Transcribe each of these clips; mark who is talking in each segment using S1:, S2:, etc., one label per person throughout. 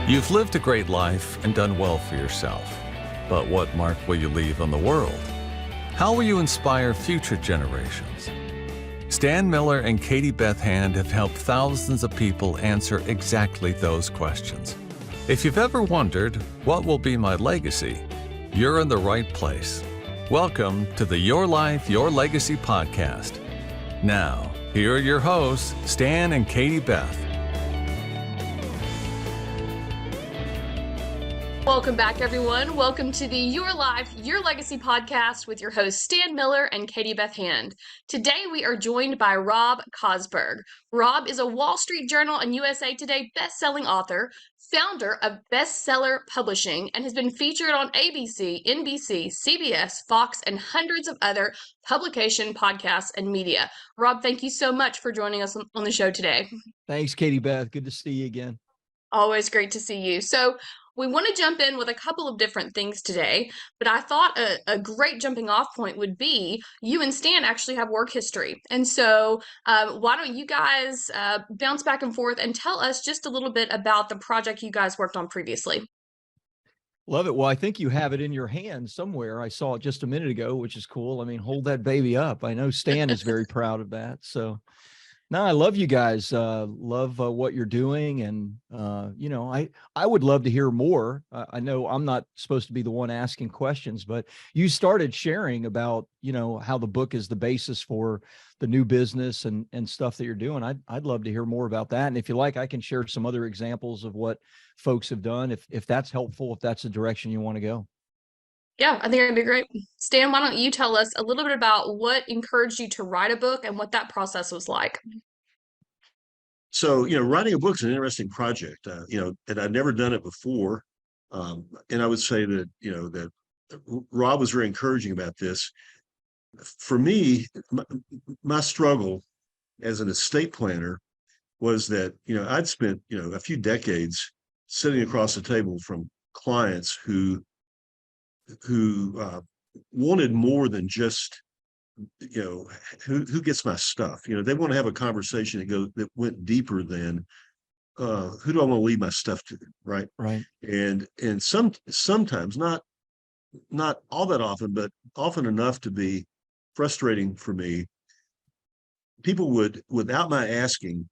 S1: You've lived a great life and done well for yourself. But what mark will you leave on the world? How will you inspire future generations? Stan Miller and Katie Beth Hand have helped thousands of people answer exactly those questions. If you've ever wondered, what will be my legacy? You're in the right place. Welcome to the Your Life, Your Legacy podcast. Now, here are your hosts, Stan and Katie Beth.
S2: Welcome back, everyone. Welcome to the Your Life, Your Legacy podcast with your hosts, Stan Miller and Katie Beth Hand. Today, we are joined by Rob Kosberg. Rob is a Wall Street Journal and USA Today best-selling author, founder of Bestseller Publishing, and has been featured on ABC, NBC, CBS, Fox, and hundreds of other publication, podcasts, and media. Rob, thank you so much for joining us on the show today.
S3: Thanks, Katie Beth. Good to see you again.
S2: Always great to see you. So we want to jump in with a couple of different things today, but I thought a great jumping off point would be you and Stan actually have work history. And so why don't you guys bounce back and forth and tell us just a little bit about the project you guys worked on previously.
S3: Love it. Well, I think you have it in your hand somewhere. I saw it just a minute ago, which is cool. I mean, hold that baby up. I know Stan is very proud of that. So no, I love you guys. Love what you're doing. And, I would love to hear more. I know I'm not supposed to be the one asking questions, but you started sharing about, how the book is the basis for the new business and stuff that you're doing. I'd love to hear more about that. And if you like, I can share some other examples of what folks have done, if that's helpful, if that's the direction you want to go.
S2: Yeah, I think it'd be great. Stan, why don't you tell us a little bit about what encouraged you to write a book and what that process was like?
S4: So, writing a book is an interesting project, and I'd never done it before. And I would say that, that Rob was very encouraging about this. For me, my struggle as an estate planner was that, I'd spent, a few decades sitting across the table from clients who wanted more than just, who gets my stuff. They want to have a conversation that went deeper than who do I want to leave my stuff to, right?
S3: Right.
S4: And sometimes, not all that often, but often enough to be frustrating for me. People would, without my asking,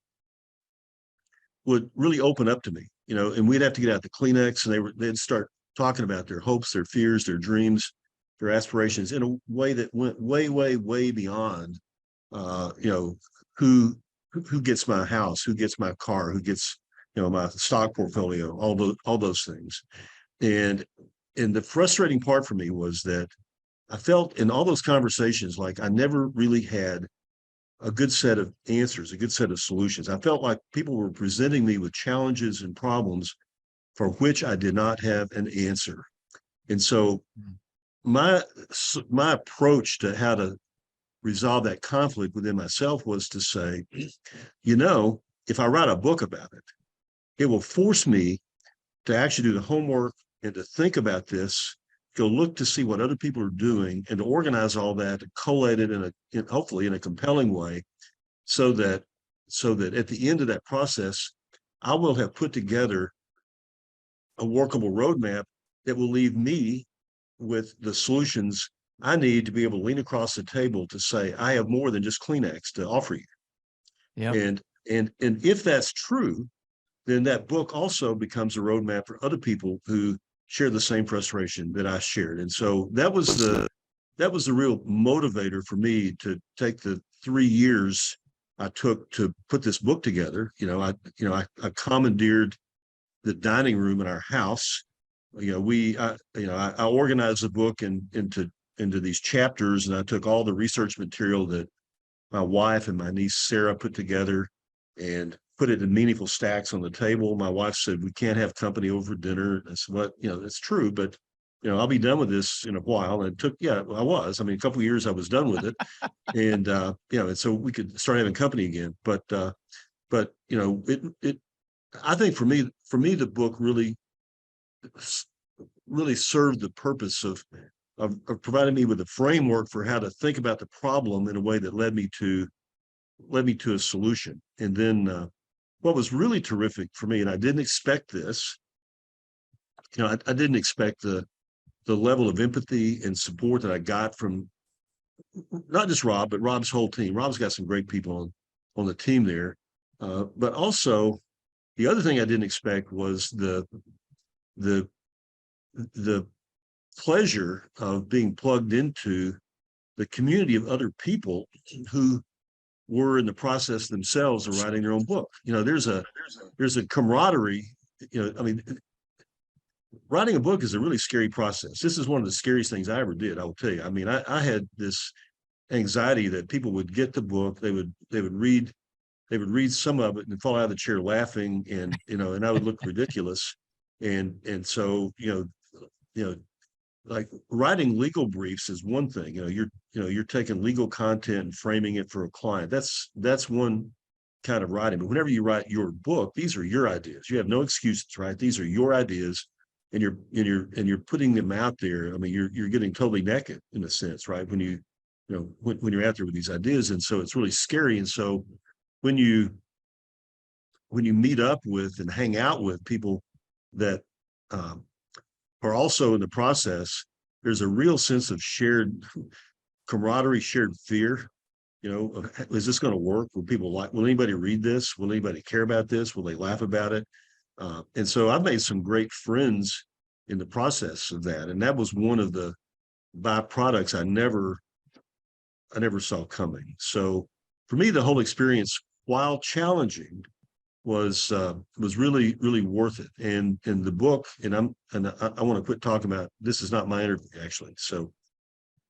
S4: would really open up to me, and we'd have to get out the Kleenex, and they'd start talking about their hopes, their fears, their dreams, their aspirations in a way that went way, way, way beyond, who gets my house, who gets my car, who gets, my stock portfolio, all those things. And the frustrating part for me was that I felt in all those conversations like I never really had a good set of answers, a good set of solutions. I felt like people were presenting me with challenges and problems for which I did not have an answer. And so my approach to how to resolve that conflict within myself was to say, if I write a book about it, it will force me to actually do the homework and to think about this, go look to see what other people are doing, and to organize all that, to collate it hopefully in a compelling way, so that at the end of that process, I will have put together a workable roadmap that will leave me with the solutions I need to be able to lean across the table to say, I have more than just Kleenex to offer you.
S3: Yeah.
S4: And if that's true, then that book also becomes a roadmap for other people who share the same frustration that I shared. And so that was the real motivator for me to take the 3 years I took to put this book together. I commandeered the dining room in our house. I organized the book into these chapters, and I took all the research material that my wife and my niece Sarah put together and put it in meaningful stacks on the table. My wife said, "We can't have company over dinner." I said, "Well, it's true, but I'll be done with this in a while." And it took, I was. I mean, a couple of years I was done with it, and and so we could start having company again. But I think for me, the book really served the purpose of providing me with a framework for how to think about the problem in a way that led me to a solution. And then what was really terrific for me, and I didn't expect this, I didn't expect the level of empathy and support that I got from not just Rob, but Rob's whole team. Rob's got some great people on the team there. But also the other thing I didn't expect was the pleasure of being plugged into the community of other people who were in the process themselves of writing their own book. There's a camaraderie. I mean, writing a book is a really scary process. This is one of the scariest things I ever did. I will tell you. I mean, I had this anxiety that people would get the book, they would read some of it and fall out of the chair laughing, and I would look ridiculous. And so, like writing legal briefs is one thing. You're taking legal content and framing it for a client. That's one kind of writing. But whenever you write your book, these are your ideas. You have no excuses, right? These are your ideas, and you're putting them out there. I mean, you're getting totally naked in a sense, right? When you're out there with these ideas. And so it's really scary. And so when you meet up with and hang out with people that are also in the process, there's a real sense of shared camaraderie, shared fear. Is this going to work? Will anybody read this? Will anybody care about this? Will they laugh about it? And so I've made some great friends in the process of that. And that was one of the byproducts I never saw coming. So for me, the whole experience, while challenging, was really, really worth it. And in the book, and I want to quit talking about, this is not my interview actually. So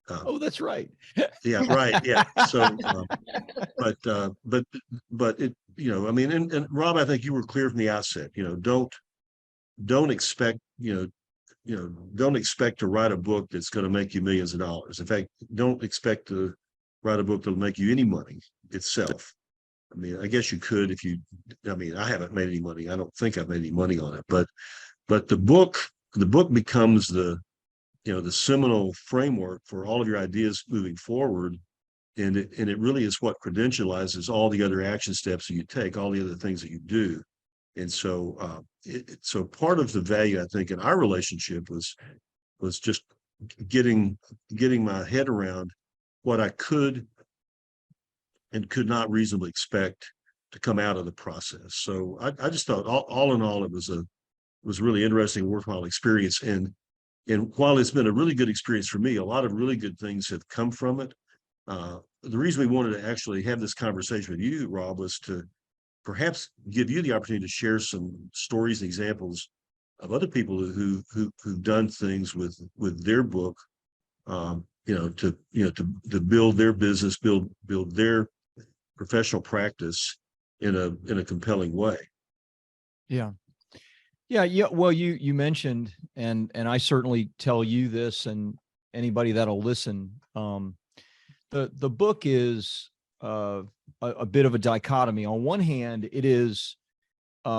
S3: oh, that's right.
S4: Yeah, right. Yeah. So but it, I mean, and Rob, I think you were clear from the outset. Don't expect, don't expect to write a book that's going to make you millions of dollars. In fact, don't expect to write a book that'll make you any money itself. I mean, I guess you could I haven't made any money. I don't think I've made any money on it, but the book becomes the seminal framework for all of your ideas moving forward. And it really is what credentializes all the other action steps that you take, all the other things that you do. And so, so part of the value, I think, in our relationship was just getting my head around what I could and could not reasonably expect to come out of the process. So I just thought, all in all, it was a really interesting, worthwhile experience. And while it's been a really good experience for me, a lot of really good things have come from it. The reason we wanted to actually have this conversation with you, Rob, was to perhaps give you the opportunity to share some stories and examples of other people who've done things with their book, to build their business, build their professional practice in a compelling way.
S3: Yeah. Well, you mentioned, and I certainly tell you this and anybody that'll listen, the book is a bit of a dichotomy. On one hand, it is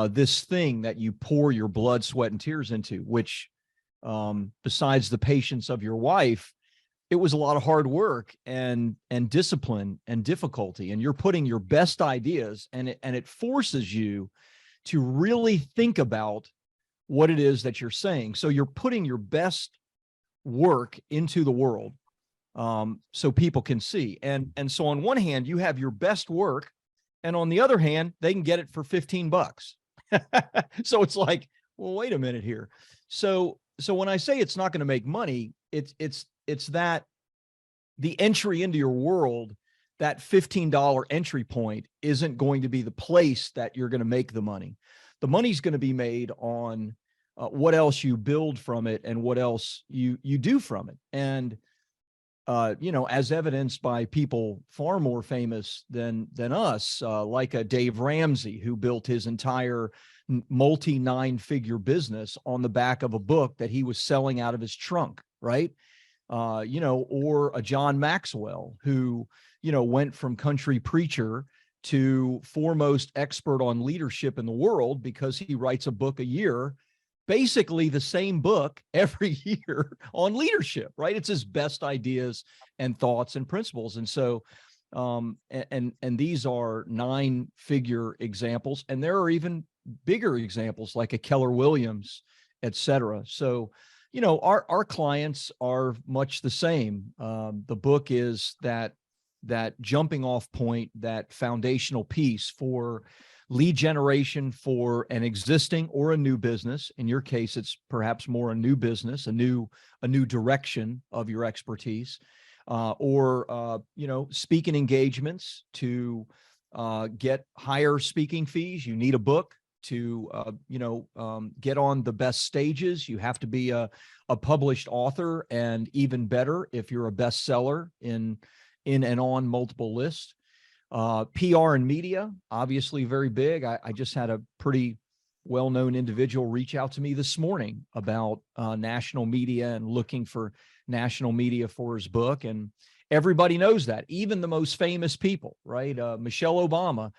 S3: this thing that you pour your blood, sweat, and tears into, which besides the patience of your wife, it was a lot of hard work and discipline and difficulty, and you're putting your best ideas, and it forces you to really think about what it is that you're saying. So you're putting your best work into the world, so people can see. And so on one hand, you have your best work, and on the other hand, they can get it for $15. So it's like, well, wait a minute here. So when I say it's not going to make money, it's that the entry into your world, that $15 entry point, isn't going to be the place that you're going to make the money. The money's going to be made on what else you build from it and what else you do from it. And as evidenced by people far more famous than us, like a Dave Ramsey, who built his entire multi-9-figure business on the back of a book that he was selling out of his trunk, right? Or a John Maxwell, who, went from country preacher to foremost expert on leadership in the world because he writes a book a year, basically the same book every year on leadership, right? It's his best ideas and thoughts and principles. And so, and these are 9-figure examples, and there are even bigger examples like a Keller Williams et cetera. So, you know, our clients are much the same. The book is that jumping off point, that foundational piece for lead generation for an existing or a new business. In your case, it's perhaps more a new business, a new direction of your expertise, or you know, speaking engagements to get higher speaking fees. You need a book to get on the best stages. You have to be a published author, and even better if you're a bestseller in and on multiple lists. PR and media, obviously very big. I just had a pretty well-known individual reach out to me this morning about national media and looking for national media for his book. And everybody knows that, even the most famous people, right? Michelle Obama,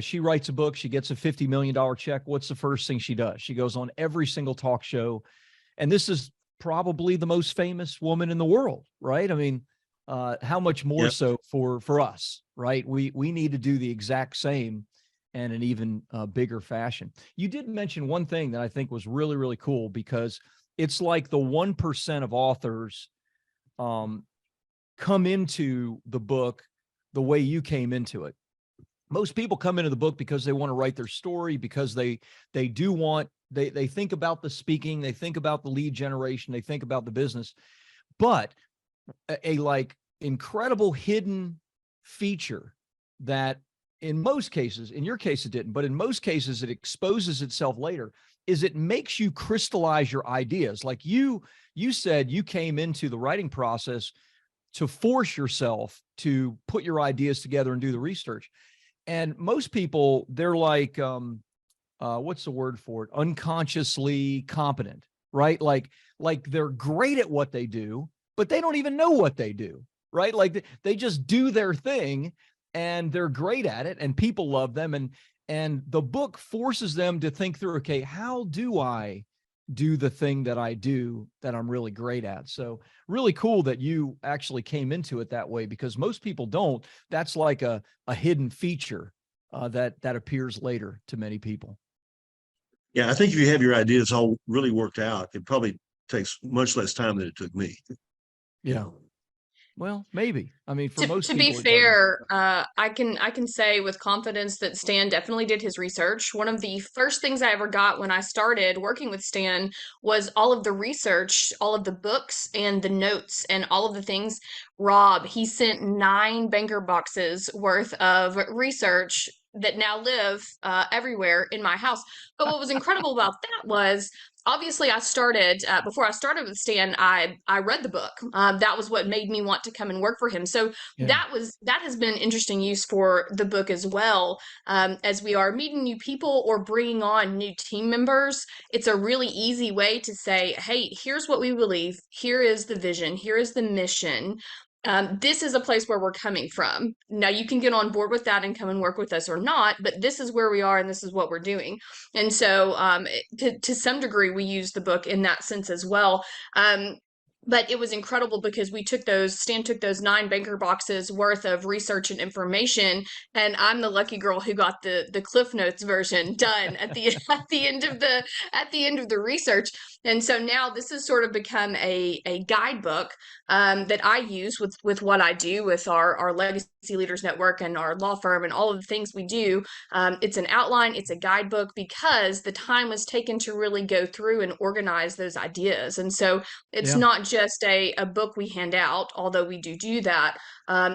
S3: she writes a book, she gets a $50 million check. What's the first thing she does? She goes on every single talk show. And this is probably the most famous woman in the world, right? I mean, how much more so for us, right? We need to do the exact same and an even bigger fashion. You did mention one thing that I think was really, really cool, because it's like the 1% of authors come into the book the way you came into it. Most people come into the book because they want to write their story, because they do want, they think about the speaking, they think about the lead generation, they think about the business, but a like incredible hidden feature that in most cases, in your case it didn't, but in most cases it exposes itself later, is it makes you crystallize your ideas. Like you said, you came into the writing process to force yourself to put your ideas together and do the research. And most people, they're like, what's the word for it? Unconsciously competent, right? Like they're great at what they do, but they don't even know what they do, right? Like they just do their thing and they're great at it and people love them. And the book forces them to think through, okay, how do I do the thing that I do that I'm really great at? So really cool that you actually came into it that way, because most people don't. That's like a hidden feature that appears later to many people.
S4: Yeah, I think if you have your ideas all really worked out, it probably takes much less time than it took me.
S3: Yeah. Well, maybe. I mean, for most
S2: To
S3: people,
S2: be fair, I can say with confidence that Stan definitely did his research. One of the first things I ever got when I started working with Stan was all of the research, all of the books and the notes and all of the things. Rob, he sent 9 banker boxes worth of research that now live everywhere in my house. But what was incredible about that was, obviously I started before I started with Stan, I read the book. That was what made me want to come and work for him. So
S3: Yeah.
S2: that has been interesting use for the book as well. As we are meeting new people or bringing on new team members, it's a really easy way to say, hey, here's what we believe, here is the vision, here is the mission. This is a place where we're coming from. Now you can get on board with that and come and work with us or not, but this is where we are and this is what we're doing. And so to some degree, we use the book in that sense as well. But it was incredible because Stan took those 9 banker boxes worth of research and information, and I'm the lucky girl who got the Cliff Notes version done at the end of the research. And so now this has sort of become a guidebook that I use with what I do with our Legacy Leaders Network and our law firm and all of the things we do. It's an outline, it's a guidebook, because the time was taken to really go through and organize those ideas. And so it's not just a book we hand out, although we do that.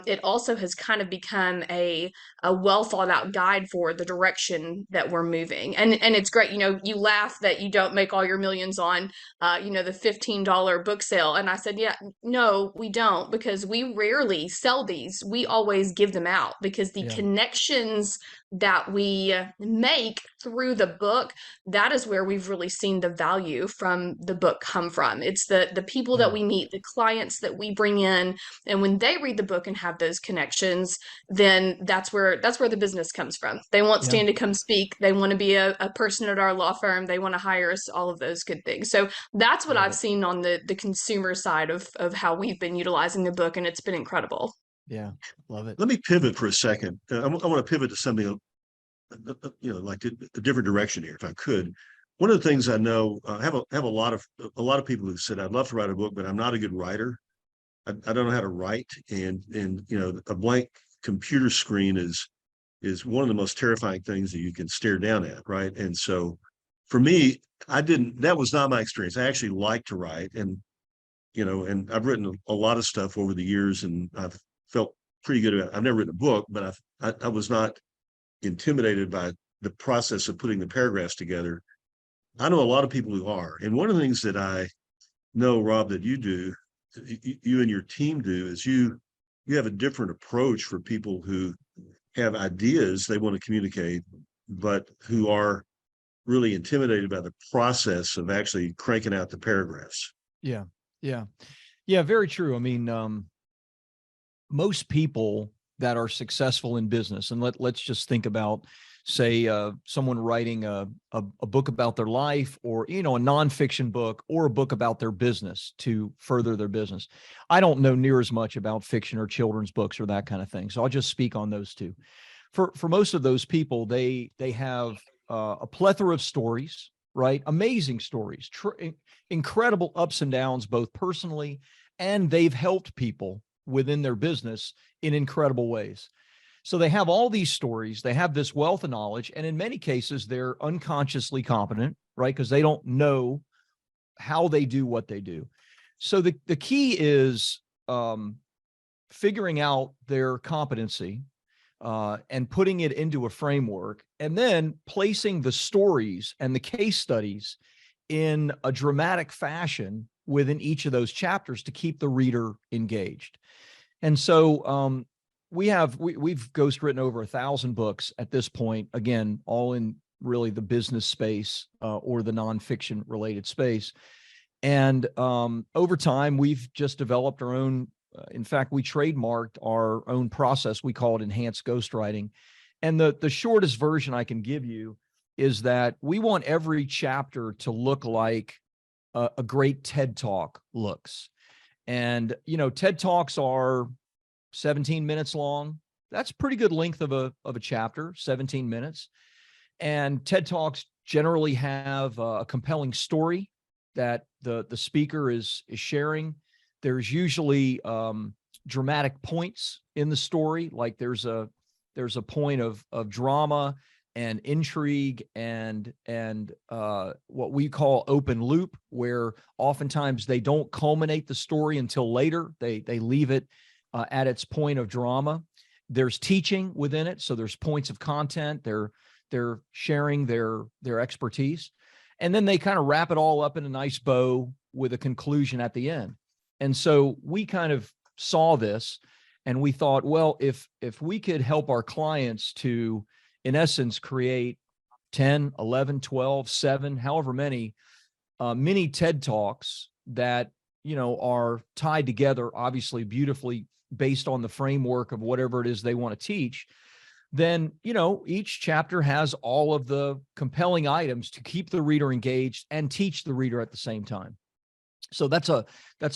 S2: It also has kind of become a well thought out guide for the direction that we're moving. And it's great. You know, you laugh that you don't make all your millions on, the $15 book sale. And I said, yeah, no, we don't, because we rarely sell these. We always give them out, because the connections that we make through the book, that is where we've really seen the value from the book come from. It's the people that we meet, the clients that we bring in, and when they read the book and have those connections, then that's where the business comes from. They want Stan to come speak. They want to be a person at our law firm. They want to hire us, all of those good things. So that's what I've seen on the consumer side of how we've been utilizing the book, and it's been incredible.
S3: Yeah, love it.
S4: Let me pivot for a second. I want to pivot to something, like a different direction here, if I could. one of the things I know, I have a lot of people who said, I'd love to write a book, but I'm not a good writer. I don't know how to write. And, a blank computer screen is one of the most terrifying things that you can stare down at. Right. And so for me, that was not my experience. I actually like to write, and I've written a lot of stuff over the years, and I've felt pretty good about it. I've never written a book, but I was not intimidated by the process of putting the paragraphs together. I know a lot of people who are. And one of the things that I know, Rob, that you do, you and your team do, is you have a different approach for people who have ideas they want to communicate, but who are really intimidated by the process of actually cranking out the paragraphs.
S3: Yeah. Yeah. Yeah. Very true. I mean, most people that are successful in business, and let's just think about, say, someone writing a book about their life, or, a nonfiction book, or a book about their business to further their business. I don't know near as much about fiction or children's books or that kind of thing. So I'll just speak on those two. For most of those people, they have a plethora of stories, right? Amazing stories, incredible ups and downs, both personally, and they've helped people within their business in incredible ways. So they have all these stories, they have this wealth of knowledge, and in many cases, they're unconsciously competent, right? Because they don't know how they do what they do. So the key is figuring out their competency and putting it into a framework, and then placing the stories and the case studies in a dramatic fashion within each of those chapters to keep the reader engaged. And so we've ghostwritten over 1,000 books at this point, again, all in really the business space or the nonfiction related space. And over time, we've just developed our own. In fact, we trademarked our own process. We call it enhanced ghostwriting. And the shortest version I can give you is that we want every chapter to look like a great TED Talk looks. And, TED Talks are 17 minutes long. That's a pretty good length of a chapter, 17 minutes. And TED Talks generally have a compelling story that the speaker is sharing. There's usually dramatic points in the story, like there's a point of drama and intrigue and what we call open loop, where oftentimes they don't culminate the story until later. They leave it at its point of drama. There's teaching within it, so there's points of content. They're sharing their expertise, and then they kind of wrap it all up in a nice bow with a conclusion at the end. And so we kind of saw this, and we thought, well, if we could help our clients to, in essence, create 10, 11, 12, 7, however many mini TED Talks that, are tied together, obviously beautifully based on the framework of whatever it is they want to teach, then, each chapter has all of the compelling items to keep the reader engaged and teach the reader at the same time. So that's a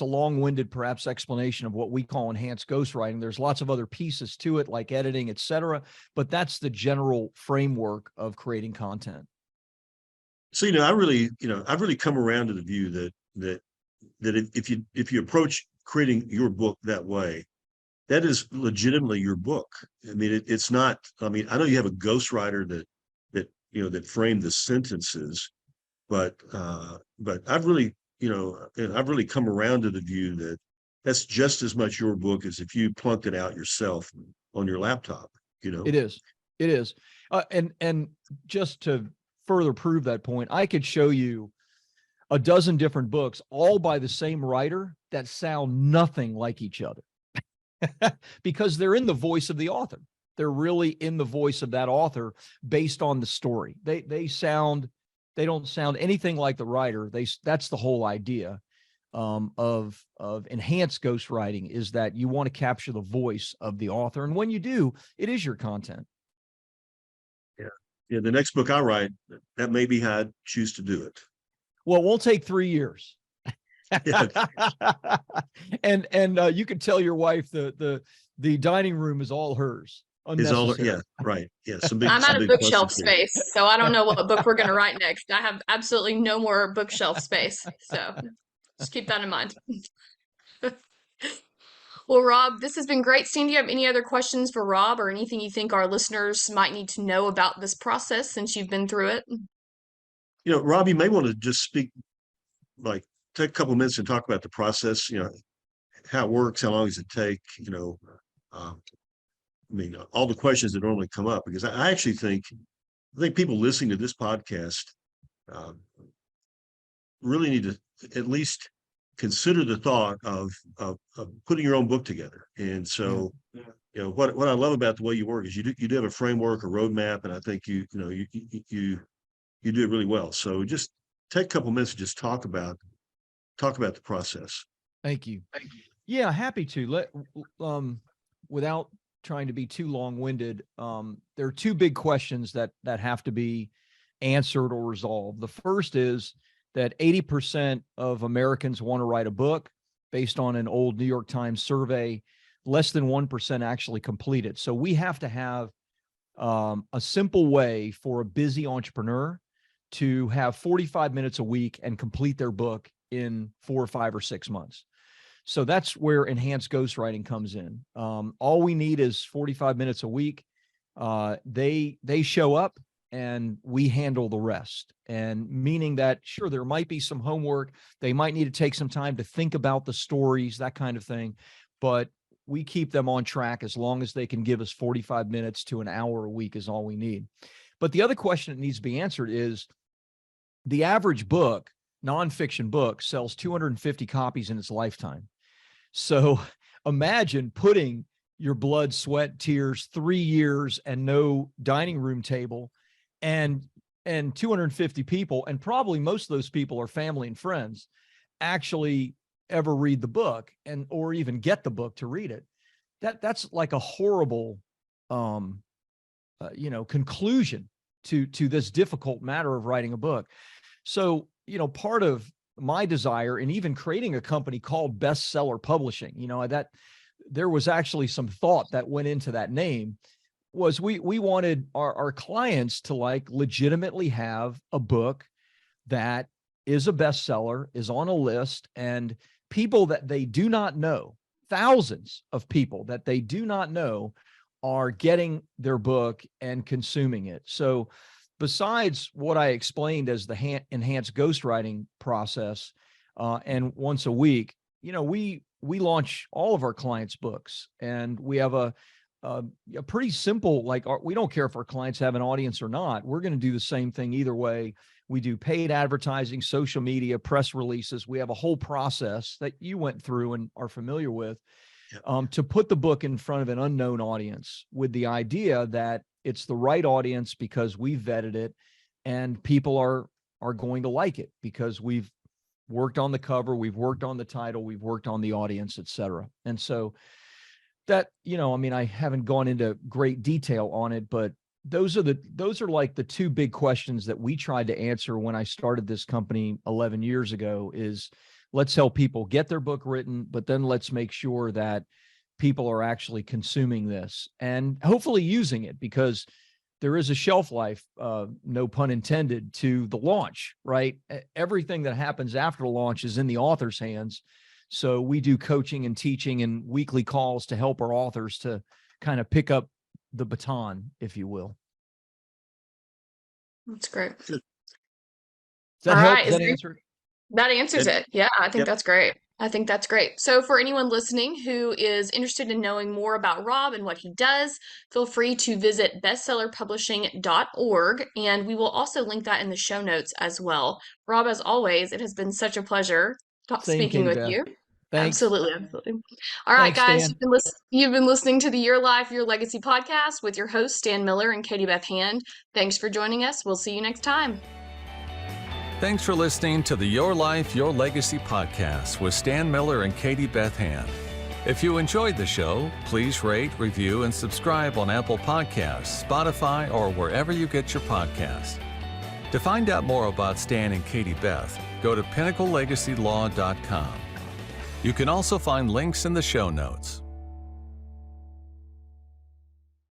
S3: long-winded, perhaps, explanation of what we call enhanced ghostwriting. There's lots of other pieces to it, like editing, et cetera, but that's the general framework of creating content.
S4: So, I've really come around to the view that if you approach creating your book that way, that is legitimately your book. I mean, it's not. I mean, I know you have a ghostwriter that framed the sentences, but I've really come around to the view that that's just as much your book as if you plunked it out yourself on your laptop.
S3: It is. And just to further prove that point, I could show you a dozen different books, all by the same writer, that sound nothing like each other. Because they're in the voice of the author. They're really in the voice of that author based on the story. They don't sound anything like the writer. That's the whole idea of enhanced ghostwriting, is that you want to capture the voice of the author. And when you do, it is your content.
S4: Yeah. The next book I write, that may be how I choose to do it.
S3: Well, it won't take 3 years.
S4: Yeah.
S3: And you can tell your wife the dining room is all hers.
S4: is all,
S3: Unnecessary.
S4: yeah, right. Yeah. Some big,
S2: I'm
S4: some
S2: out of
S4: big
S2: bookshelf
S4: pluses there.
S2: space, so I don't know what book we're going to write next. I have absolutely no more bookshelf space, so just keep that in mind. Well, Rob, this has been great. Stan, do you have any other questions for Rob or anything you think our listeners might need to know about this process since you've been through it?
S4: Rob, you may want to just speak, like, take a couple of minutes and talk about the process, how it works, how long does it take, all the questions that normally come up, because I actually think people listening to this podcast really need to at least consider the thought of putting your own book together. And so, what I love about the way you work is you do have a framework, a roadmap, and I think you do it really well. So just take a couple minutes to just talk about the process.
S3: Thank you. Yeah, happy to. Without trying to be too long-winded, there are two big questions that have to be answered or resolved. The first is that 80% of Americans want to write a book. Based on an old New York Times survey, less than 1% actually complete it. So we have to have a simple way for a busy entrepreneur to have 45 minutes a week and complete their book in 4 or 5 or 6 months. So that's where enhanced ghostwriting comes in. All we need is 45 minutes a week. They show up and we handle the rest. And meaning that, sure, there might be some homework. They might need to take some time to think about the stories, that kind of thing. But we keep them on track as long as they can give us 45 minutes to an hour a week is all we need. But the other question that needs to be answered is the average book, nonfiction book, sells 250 copies in its lifetime. So imagine putting your blood, sweat, tears, 3 years and no dining room table and 250 people, and probably most of those people are family and friends, actually ever read the book or even get the book to read it. That's like a horrible conclusion to this difficult matter of writing a book. So, part of my desire in even creating a company called Bestseller Publishing, that there was actually some thought that went into that name, was we wanted our clients to legitimately have a book that is a bestseller, is on a list, and people that they do not know, thousands of people that they do not know, are getting their book and consuming it. So besides what I explained as the enhanced ghostwriting process, and once a week, we launch all of our clients' books, and we have a pretty simple, we don't care if our clients have an audience or not. We're going to do the same thing either way. We do paid advertising, social media, press releases. We have a whole process that you went through and are familiar with, to put the book in front of an unknown audience, with the idea that it's the right audience because we've vetted it and people are going to like it because we've worked on the cover, we've worked on the title, we've worked on the audience, et cetera. And so that, I haven't gone into great detail on it, but those are like the two big questions that we tried to answer when I started this company 11 years ago. Is let's help people get their book written, but then let's make sure that people are actually consuming this and hopefully using it, because there is a shelf life, no pun intended, to the launch, right? Everything that happens after the launch is in the author's hands. So we do coaching and teaching and weekly calls to help our authors to kind of pick up the baton, if you will.
S2: That's great.
S3: Does that help? Does that answer it?
S2: That answers it. Yeah, I think
S4: Yep.
S2: that's great. I think that's great. So for anyone listening who is interested in knowing more about Rob and what he does, feel free to visit bestsellerpublishing.org, and we will also link that in the show notes as well. Rob, as always, it has been such a pleasure
S3: Same,
S2: speaking
S3: Katie
S2: with
S3: Beth.
S2: you.
S3: Thanks.
S2: Absolutely. All right,
S3: Thanks,
S2: guys,
S3: Stan.
S2: you've been listening to the Your Life, Your Legacy podcast with your hosts, Stan Miller and Katie Beth Hand. Thanks for joining us. We'll see you next time.
S1: Thanks for listening to the Your Life, Your Legacy podcast with Stan Miller and Katie Beth Hand. If you enjoyed the show, please rate, review, and subscribe on Apple Podcasts, Spotify, or wherever you get your podcasts. To find out more about Stan and Katie Beth, go to pinnaclelegacylaw.com. You can also find links in the show notes.